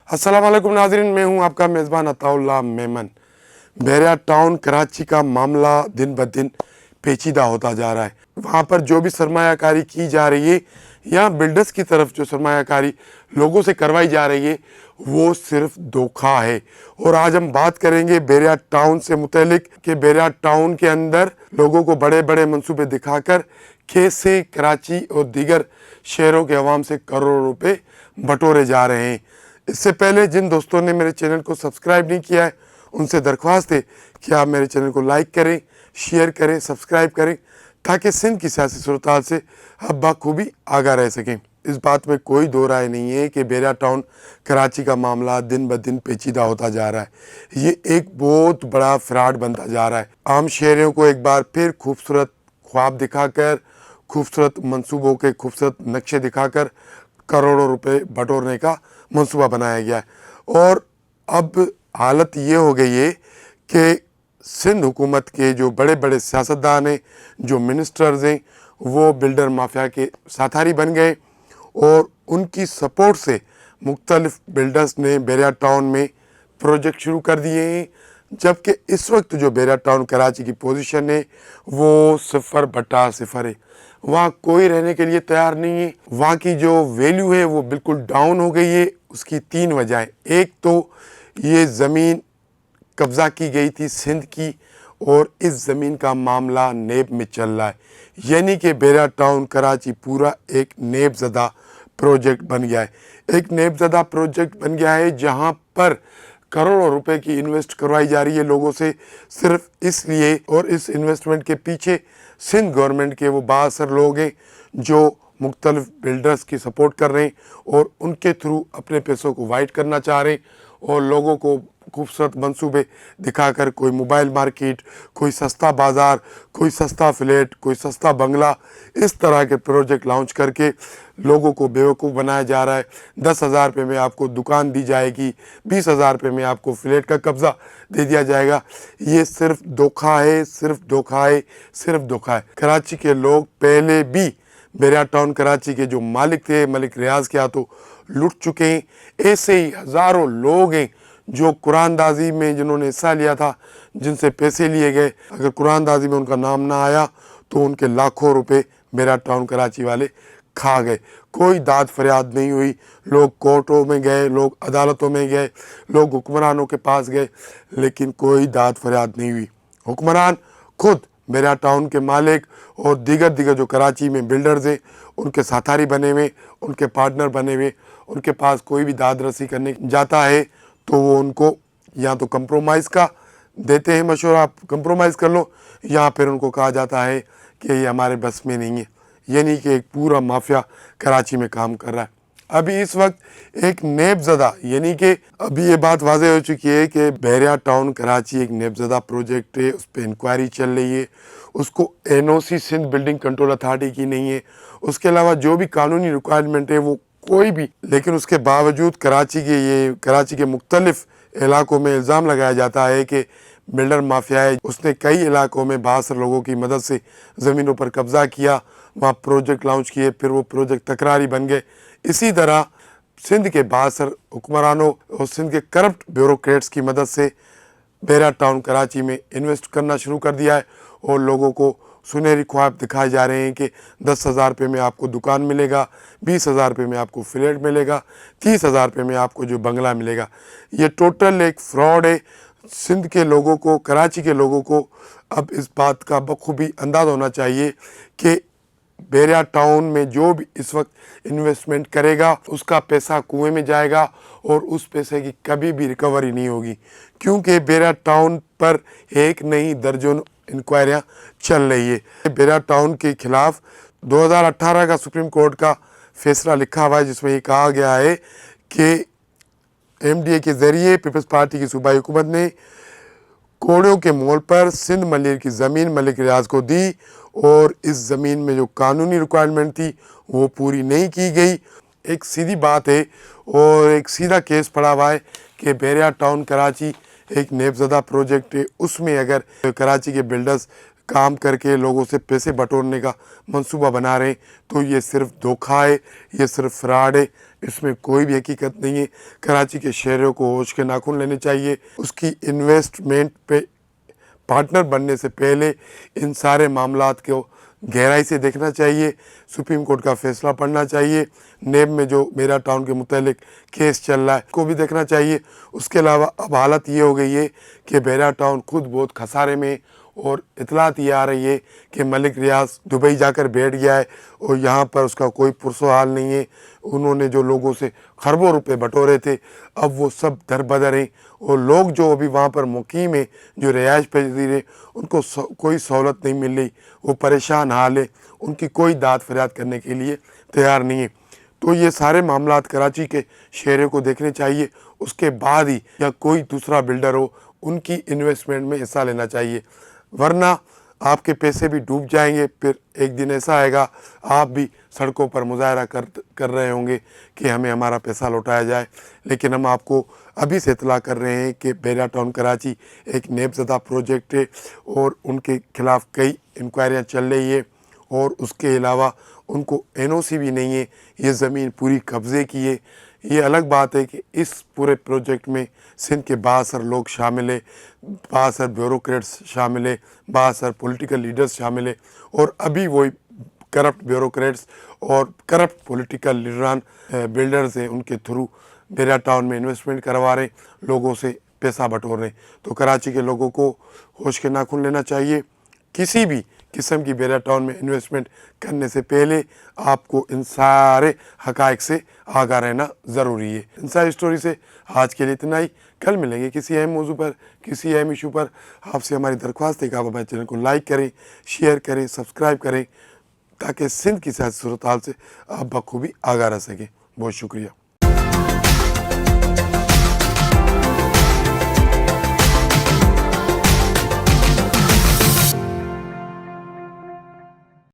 अस्सलाम वालेकुम नाज़रीन, मैं हूं आपका मेज़बान अताउल्लाह मेमन। बहरिया टाउन कराची का मामला दिन ब दिन पेचीदा होता जा रहा है। वहाँ पर जो भी सरमायाकारी की जा रही है या बिल्डर्स की तरफ जो सरमायाकारी लोगों से करवाई जा रही है वो सिर्फ धोखा है। और आज हम बात करेंगे बहरिया टाउन से मुतल्लिक कि बहरिया टाउन के अंदर लोगों को बड़े बड़े मंसूबे दिखाकर कैसे कराची और दीगर शहरों के अवाम से करोड़ों रुपए बटोरे जा रहे हैं। इससे पहले जिन दोस्तों ने मेरे चैनल को सब्सक्राइब नहीं किया है उनसे दरख्वास्त है कि आप मेरे चैनल को लाइक करें, शेयर करें, सब्सक्राइब करें ताकि सिंध की सियासी सूरत से आप बखूबी आगाह रह सकें। इस बात में कोई दो राय नहीं है कि बहरिया टाउन कराची का मामला दिन ब दिन पेचीदा होता जा रहा है। ये एक बहुत बड़ा फ्रॉड बनता जा रहा है। आम शहरियों को एक बार फिर खूबसूरत ख्वाब दिखाकर, खूबसूरत मंसूबों के खूबसूरत नक्शे दिखाकर करोड़ों रुपए बटोरने का मंसूबा बनाया गया है। और अब हालत ये हो गई है कि सिंध हुकूमत के जो बड़े बड़े सियासतदान हैं, जो मिनिस्टर्स हैं, वो बिल्डर माफिया के साथारी बन गए और उनकी सपोर्ट से मुख्तलिफ बिल्डर्स ने बहरिया टाउन में प्रोजेक्ट शुरू कर दिए हैं। जबकि इस वक्त जो बहरिया टाउन कराची की पोजीशन है वो 0/0 है। वहाँ कोई रहने के लिए तैयार नहीं है। वहाँ की जो वैल्यू है वो बिल्कुल डाउन हो गई है। उसकी 3 वजह। एक तो ये ज़मीन कब्ज़ा की गई थी सिंध की और इस ज़मीन का मामला नेब में चल रहा है, यानी कि बहरिया टाउन कराची पूरा एक नेबज़दा प्रोजेक्ट बन गया है। एक नेबज़दा प्रोजेक्ट बन गया है जहाँ पर करोड़ों रुपए की इन्वेस्ट करवाई जा रही है लोगों से, सिर्फ इसलिए। और इस इन्वेस्टमेंट के पीछे सिंध गवर्नमेंट के वो बासर लोग हैं जो मुख्तलिफ बिल्डर्स की सपोर्ट कर रहे हैं और उनके थ्रू अपने पैसों को वाइट करना चाह रहे हैं और लोगों को खूबसूरत मंसूबे दिखाकर कोई मोबाइल मार्केट, कोई सस्ता बाज़ार, कोई सस्ता फ्लैट, कोई सस्ता बंगला, इस तरह के प्रोजेक्ट लॉन्च करके लोगों को बेवकूफ़ बनाया जा रहा है। 10,000 रुपये में आपको दुकान दी जाएगी, 20,000 रुपये में आपको फ्लैट का कब्ज़ा दे दिया जाएगा। ये सिर्फ धोखा है, सिर्फ धोखा है, सिर्फ धोखा है। कराची के लोग पहले भी बहरिया टाउन कराची के जो मालिक थे, मलिक रियाज़ के हाथों लुट चुके हैं। ऐसे ही हज़ारों लोग हैं जो कुरानदाजी में जिन्होंने हिस्सा लिया था, जिनसे पैसे लिए गए, अगर कुरानदाजी में उनका नाम ना आया तो उनके लाखों रुपए बहरिया टाउन कराची वाले खा गए। कोई दाद फरियाद नहीं हुई। लोग कोर्टों में गए, लोग अदालतों में गए, लोग हुक्मरानों के पास गए, लेकिन कोई दाद फरियाद नहीं हुई। हुक्मरान खुद बहरिया टाउन के मालिक और दीगर जो कराची में बिल्डर्स हैं उनके साथारी बने हुए, उनके पार्टनर बने हुए। उनके पास कोई भी दाद रसी करने जाता है तो वो उनको या तो कंप्रोमाइज़ का देते हैं मशवरा, आप कंप्रोमाइज़ कर लो, या फिर उनको कहा जाता है कि ये हमारे बस में नहीं है। यानी कि एक पूरा माफिया कराची में काम कर रहा है। अभी इस वक्त एक नेबज़दा, यानी कि अभी ये बात वाज़ेह हो चुकी है कि बहरिया टाउन कराची एक नेबज़दा प्रोजेक्ट है, उस पर इंक्वायरी चल रही है। उसको NOC Sindh building control authority की नहीं है। उसके अलावा जो भी कानूनी रिक्वायरमेंट है वो कोई भी, लेकिन उसके बावजूद कराची के मुख्तलिफ इलाकों में इल्ज़ाम लगाया जाता है कि बिल्डर माफिया है, उसने कई इलाकों में बासर लोगों की मदद से ज़मीनों पर कब्ज़ा किया, वहाँ प्रोजेक्ट लॉन्च किए, फिर वो प्रोजेक्ट तकरारी बन गए। इसी तरह सिंध के बासर हुक्मरानों और सिंध के करप्ट ब्यूरोक्रेट्स की मदद से बहरिया टाउन कराची में इन्वेस्ट करना शुरू कर दिया है और लोगों को सुनहरी ख्वाब दिखाए जा रहे हैं कि 10,000 रुपये में आपको दुकान मिलेगा, 20,000 रुपये में आपको फ्लैट मिलेगा, 30,000 रुपये में आपको जो बंगला मिलेगा। ये टोटल एक फ्रॉड है। सिंध के लोगों को, कराची के लोगों को अब इस बात का बखूबी अंदाज़ होना चाहिए कि बहरिया टाउन में जो भी इस वक्त इन्वेस्टमेंट करेगा उसका पैसा कुएं में जाएगा और उस पैसे की कभी भी रिकवरी नहीं होगी, क्योंकि बहरिया टाउन पर एक नहीं दर्जन इंक्वायरियाँ चल रही है। बहरिया टाउन के खिलाफ 2018 का सुप्रीम कोर्ट का फैसला लिखा हुआ है जिसमें ये कहा गया है कि MDA के ज़रिए पीपल्स पार्टी की सूबाई हुकूमत ने कोड़ियों के मोल पर सिंध मलिर की ज़मीन मलिक रियाज़ को दी और इस ज़मीन में जो कानूनी रिक्वायरमेंट थी वो पूरी नहीं की गई। एक सीधी बात है और एक सीधा केस पड़ा हुआ है कि बहरिया टाउन कराची एक नेबज़दा प्रोजेक्ट है। उसमें अगर कराची के बिल्डर्स काम करके लोगों से पैसे बटोरने का मंसूबा बना रहे हैं, तो ये सिर्फ धोखा है, ये सिर्फ फ्रॉड है, इसमें कोई भी हकीकत नहीं है। कराची के शहरों को होश के नाखून लेने चाहिए। उसकी इन्वेस्टमेंट पे पार्टनर बनने से पहले इन सारे मामलात को गहराई से देखना चाहिए, सुप्रीम कोर्ट का फैसला पढ़ना चाहिए, नेब में जो मेरा टाउन के मुतालिक केस चल रहा है को भी देखना चाहिए। उसके अलावा अब हालत ये हो गई है कि बेरा टाउन खुद बहुत खसारे में, और इतलात ये आ रही है कि मलिक रियाज दुबई जाकर बैठ गया है और यहाँ पर उसका कोई पुरसो हाल नहीं है। उन्होंने जो लोगों से खरबों रुपए बटोरे थे, अब वो सब दरबदर हैं, और लोग जो अभी वहाँ पर मुकीम हैं, जो रिहाइश पजीर हैं, उनको कोई सहूलत नहीं मिल रही, वो परेशान हाल है, उनकी कोई दाद फरियाद करने के लिए तैयार नहीं है। तो ये सारे मामलात कराची के शहरों को देखने चाहिए, उसके बाद ही या कोई दूसरा बिल्डर हो उनकी इन्वेस्टमेंट में हिस्सा लेना चाहिए, वरना आपके पैसे भी डूब जाएंगे। फिर एक दिन ऐसा आएगा आप भी सड़कों पर मुजाहरा कर रहे होंगे कि हमें हमारा पैसा लौटाया जाए। लेकिन हम आपको अभी से इतला कर रहे हैं कि बेरा टाउन कराची एक नेबज़दा प्रोजेक्ट है और उनके खिलाफ़ कई इंक्वायरियाँ चल रही है, और उसके अलावा उनको एनओसी भी नहीं है, ये ज़मीन पूरी कब्ज़े की है। ये अलग बात है कि इस पूरे प्रोजेक्ट में सिंध के बासर लोग शामिल है, बासर ब्यूरोक्रेट्स शामिल है, बासर पॉलिटिकल लीडर्स शामिल है, और अभी वही करप्ट ब्यूरोक्रेट्स और करप्ट पॉलिटिकल लीडरान बिल्डर्स हैं, उनके थ्रू बेरा टाउन में इन्वेस्टमेंट करवा रहे, लोगों से पैसा बटोर रहे। तो कराची के लोगों को होश के नाखून लेना चाहिए। किसी भी किस्म की बेरा टाउन में इन्वेस्टमेंट करने से पहले आपको इन सारे हक़ाइक़ से आगाह रहना ज़रूरी है। इनसाइड स्टोरी से आज के लिए इतना ही। कल मिलेंगे किसी अहम मौजू पर, किसी अहम इशू पर। आपसे हमारी दरख्वास्त है कि आप हमारे चैनल को लाइक करें, शेयर करें, सब्सक्राइब करें, ताकि सिंध की सियासी सूरत हाल से आप बखूबी आगाह रह सकें। बहुत शुक्रिया।